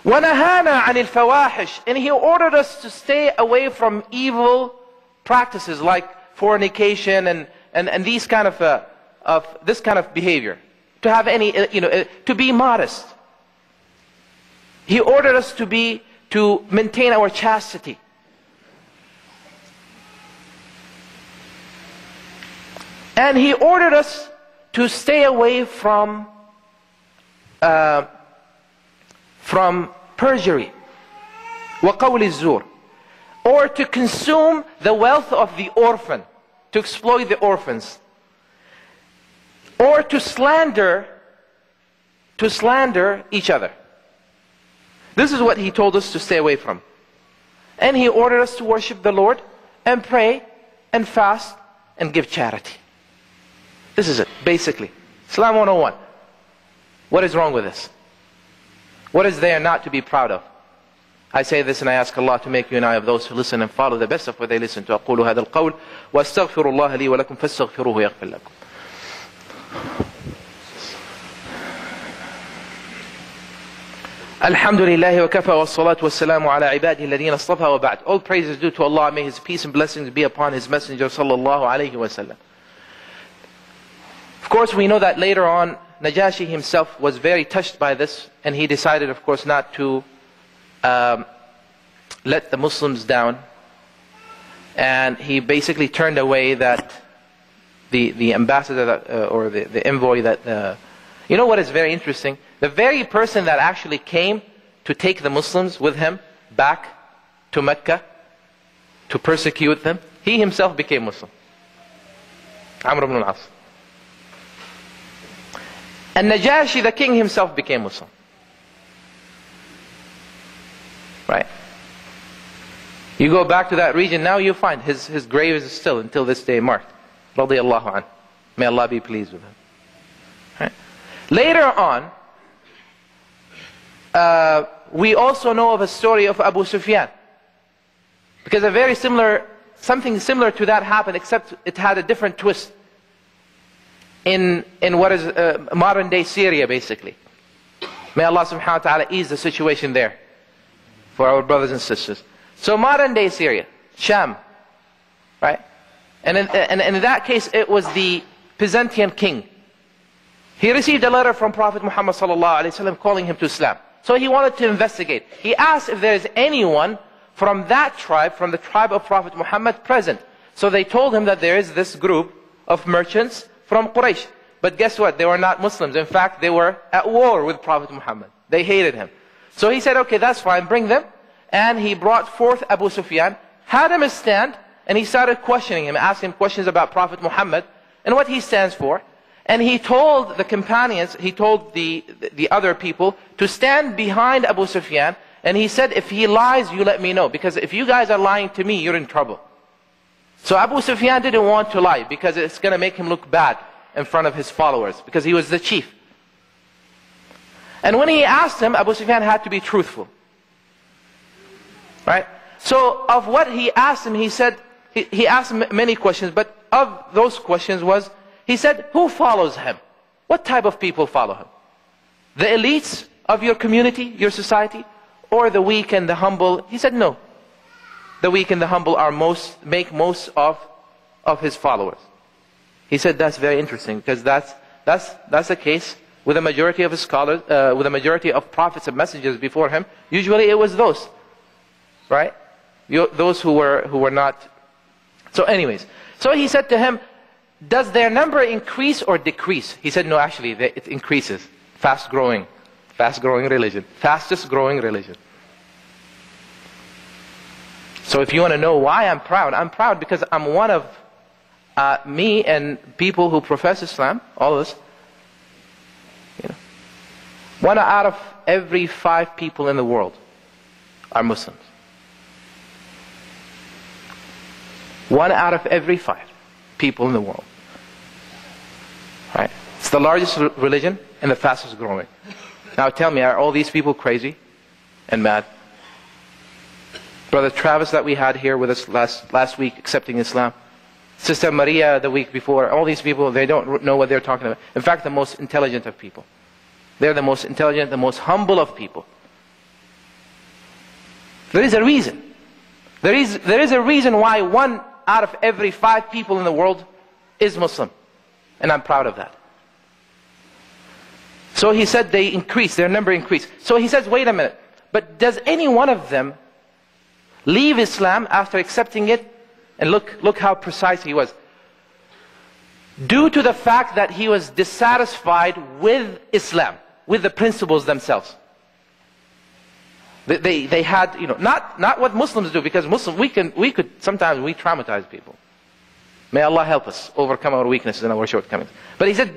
وَنَهَانَا عَنِ الْفَوَاحِشِ, and He ordered us to stay away from evil practices like fornication and these kind of this kind of behavior. To have any, to be modest. He ordered us to maintain our chastity. And He ordered us to stay away from perjury, وَقَوْلِ الزُّورِ, or to consume the wealth of the orphan, to exploit the orphans, or to slander each other. This is what He told us to stay away from. And He ordered us to worship the Lord and pray and fast and give charity. This is it, basically. Islam 101. What is wrong with this? What is there not to be proud of? I say this and I ask Allah to make you and I of those who listen and follow the best of what they listen to. أقول هذا القول وأستغفر الله لي ولكم فاستغفروه يغفر لكم. الحمد لله وكفى والصلاة والسلام على عباده الذين اصطفى وبعد. All praise is due to Allah. May His peace and blessings be upon His messenger sallallahu alayhi wa sallam. Of course, we know that later on Najashi himself was very touched by this, and he decided, of course, not to let the Muslims down. And he basically turned away that the ambassador that, or the envoy that... you know what is very interesting? The very person that actually came to take the Muslims with him back to Mecca to persecute them, he himself became Muslim. Amr ibn al-As. And Najashi, the king himself, became Muslim. Right? You go back to that region, now you find his grave is still, until this day, marked. Radiyallahu anhu. May Allah be pleased with him. Right? Later on, we also know of a story of Abu Sufyan. Because a very similar, something similar to that happened, except it had a different twist. In what is modern day Syria, basically. May Allah subhanahu wa ta'ala ease the situation there for our brothers and sisters. So modern day Syria, Sham, right? And in that case, it was the Byzantine king. He received a letter from Prophet Muhammad sallallahu alaihi wasallam calling him to Islam. So he wanted to investigate. He asked if there is anyone from that tribe, from the tribe of Prophet Muhammad, present. So they told him that there is this group of merchants from Quraysh. But guess what? They were not Muslims. In fact, they were at war with Prophet Muhammad. They hated him. So he said, okay, that's fine, bring them. And he brought forth Abu Sufyan, had him stand, and he started questioning him, asking him questions about Prophet Muhammad and what he stands for. And he told the companions, he told the other people to stand behind Abu Sufyan. And he said, if he lies, you let me know. Because if you guys are lying to me, you're in trouble. So Abu Sufyan didn't want to lie because it's going to make him look bad in front of his followers, because he was the chief. And when he asked him, Abu Sufyan had to be truthful. Right? So of what he asked him, he said, he asked him many questions, but of those questions was, he said, who follows him? What type of people follow him? The elites of your community, your society, or the weak and the humble? He said, no. The weak and the humble are make most of his followers. He said that's very interesting, because that's the case with a majority of his scholars, with a majority of prophets and messengers before him. Usually it was those, right? Those who were not. So anyways, so he said to him, does their number increase or decrease? He said, no, actually it increases. Fast growing religion, fastest growing religion. So if you want to know why I'm proud because I'm one of me and people who profess Islam, all of us. You know, 1 out of every 5 people in the world are Muslims. 1 out of every 5 people in the world. Right? It's the largest religion and the fastest growing. Now tell me, are all these people crazy and mad? Brother Travis that we had here with us last week accepting Islam. Sister Maria the week before. All these people, they don't know what they're talking about. In fact, the most intelligent of people. They're the most intelligent, the most humble of people. There is a reason. There is a reason why 1 out of every 5 people in the world is Muslim. And I'm proud of that. So he said they increase, their number increased. So he says, wait a minute, but does any one of them leave Islam after accepting it? And look how precise he was. Due to the fact that he was dissatisfied with Islam, with the principles themselves. They had, not what Muslims do, because Muslims, sometimes we traumatize people. May Allah help us overcome our weaknesses and our shortcomings. But he said,